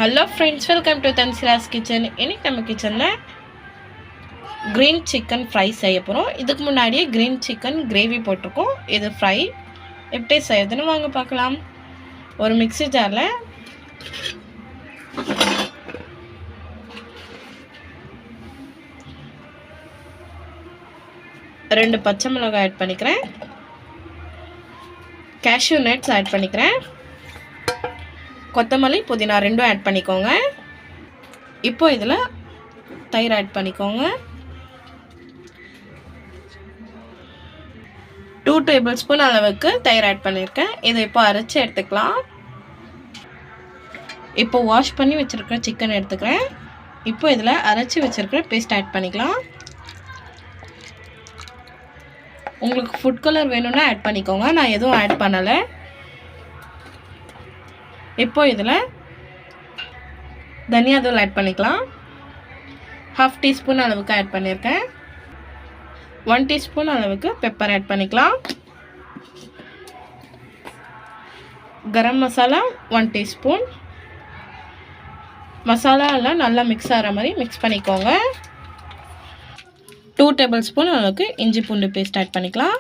Hello friends, welcome to Thansira's kitchen. இன்னைக்கு நம்ம கிச்சனில் க்ரீன் சிக்கன் ஃப்ரை செய்ய போகிறோம். இதுக்கு முன்னாடியே க்ரீன் சிக்கன் கிரேவி போட்டிருக்கோம். இது ஃப்ரை எப்படி செய்யறதுன்னு வாங்க பார்க்கலாம். ஒரு மிக்ஸி ஜாரில் ரெண்டு பச்சை மிளகாய் ஆட் பண்ணிக்கிறேன். கேஷ்யூ நட்ஸ் ஆட் பண்ணிக்கிறேன். கொத்தமல்லி புதினா ரெண்டும் ஆட் பண்ணிக்கோங்க. இப்போ இதில் தயிர் ஆட் பண்ணிக்கோங்க. 2 டேபிள் ஸ்பூன் அளவுக்கு தயிர் ஆட் பண்ணியிருக்கேன். இதை இப்போ அரைச்சி எடுத்துக்கலாம். இப்போ வாஷ் பண்ணி வச்சுருக்கிற சிக்கன் எடுத்துக்கிறேன். இப்போ இதில் அரைச்சி வச்சுருக்கிற பேஸ்ட் ஆட் பண்ணிக்கலாம். உங்களுக்கு ஃபுட் கலர் வேணும்னா ஆட் பண்ணிக்கோங்க. நான் எதுவும் ஆட் பண்ணலை. இப்போ இதில் தனியாத்தூள் ஆட் பண்ணிக்கலாம். 1/2 டீஸ்பூன் அளவுக்கு ஆட் பண்ணியிருக்கேன். 1 டீஸ்பூன் அளவுக்கு பெப்பர் ஆட் பண்ணிக்கலாம். கரம் மசாலா 1 டீஸ்பூன். மசாலா எல்லாம் நல்லா மிக்ஸ் ஆகிற மாதிரி மிக்ஸ் பண்ணிக்கோங்க. 2 டேபிள் ஸ்பூன் அளவுக்கு இஞ்சி பூண்டு பேஸ்ட் ஆட் பண்ணிக்கலாம்.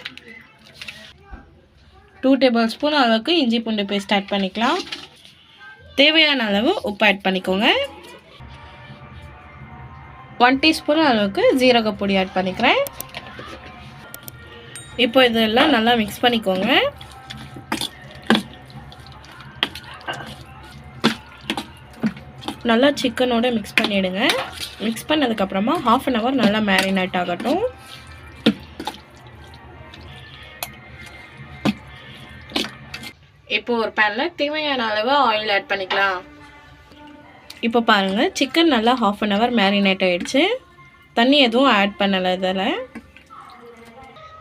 2 டேபிள் ஸ்பூன் அளவுக்கு இஞ்சி பூண்டு பேஸ்ட் ஆட் பண்ணிக்கலாம். தேவையான அளவு உப்பு ஆட் பண்ணிக்கோங்க. 1 டீஸ்பூன் அளவுக்கு ஜீரகப்பொடி ஆட் பண்ணிக்கிறேன். இப்போ இதெல்லாம் நல்லா மிக்ஸ் பண்ணிக்கோங்க. நல்லா சிக்கனோட மிக்ஸ் பண்ணிவிடுங்க. மிக்ஸ் பண்ணதுக்கப்புறமா 1/2 hour நல்லா மேரினேட் ஆகட்டும். இப்போ ஒரு பேனில் தேவையான அளவு ஆயில் ஆட் பண்ணிக்கலாம். இப்போ பாருங்கள், சிக்கன் நல்லா 1/2 hour மேரினேட் ஆகிடுச்சு. தண்ணி எதுவும் ஆட் பண்ணலை இதில்.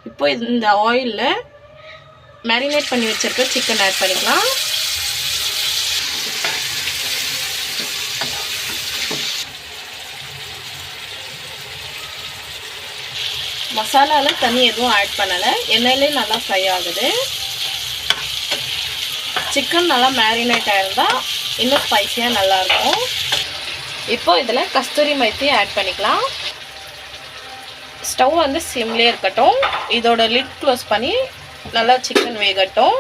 இப்போ இந்த ஆயிலில் மேரினேட் பண்ணி வச்சுருக்க சிக்கன் ஆட் பண்ணிக்கலாம். மசாலாவில் தண்ணி எதுவும் ஆட் பண்ணலை. எண்ணெயிலே நல்லா ஃப்ரை ஆகுது. சிக்கன் நல்லா மேரினேட் ஆகிருந்தால் இன்னும் ஸ்பைஸியாக நல்லாயிருக்கும். இப்போ இதில் கஸ்தூரி மெத்தி ஆட் பண்ணிக்கலாம். ஸ்டவ் வந்து சிம்லேயே இருக்கட்டும். இதோட லிட் க்ளோஸ் பண்ணி நல்லா சிக்கன் வேகட்டும்.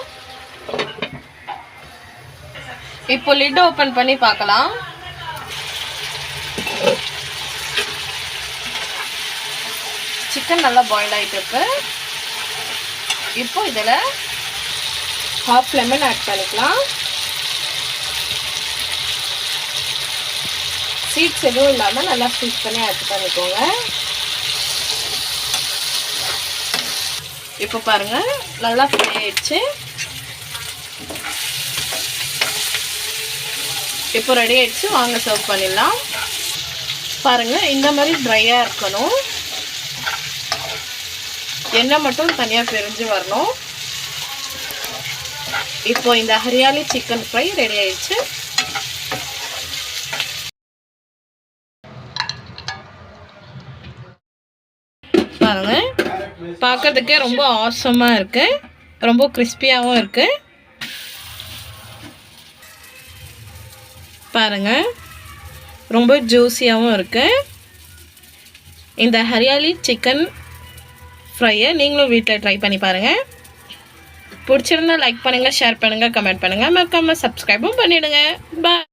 இப்போ லிட் ஓப்பன் பண்ணி பார்க்கலாம். சிக்கன் நல்லா பாயில் ஆகிட்டு இருக்கு. இப்போ இதில் 1/2 லெமன் ஆட் பண்ணிக்கலாம். சீட்ஸ் எதுவும் இல்லாமல் நல்லா ஸ்குவீஸ் பண்ணி ஆட் பண்ணிக்கோங்க. இப்போ பாருங்கள், நல்லா ஃப்ரை ஆயிடுச்சு. இப்போ ரெடி ஆயிடுச்சு. வாங்க சர்வ் பண்ணிடலாம். பாருங்கள், இந்த மாதிரி ட்ரையாக இருக்கணும். எண்ணெய் மட்டும் தனியாக பிரிஞ்சு வரணும். இப்போ இந்த ஹரியாலி சிக்கன் ஃப்ரை ரெடி ஆயிடுச்சு. பாருங்க, பார்க்கறதுக்கே ரொம்ப ஆசமாக இருக்கு. ரொம்ப கிறிஸ்பியாகவும் இருக்கு. பாருங்க, ரொம்ப ஜூஸியாகவும் இருக்கு. இந்த ஹரியாலி சிக்கன் ஃப்ரையை நீங்களும் வீட்டில் ட்ரை பண்ணி பாருங்கள். பிடிச்சிருந்தா லைக் பண்ணுங்கள், ஷேர் பண்ணுங்கள், கமெண்ட் பண்ணுங்கள். மறக்காமல் சப்ஸ்கிரைபும் பண்ணிவிடுங்க. பாய்.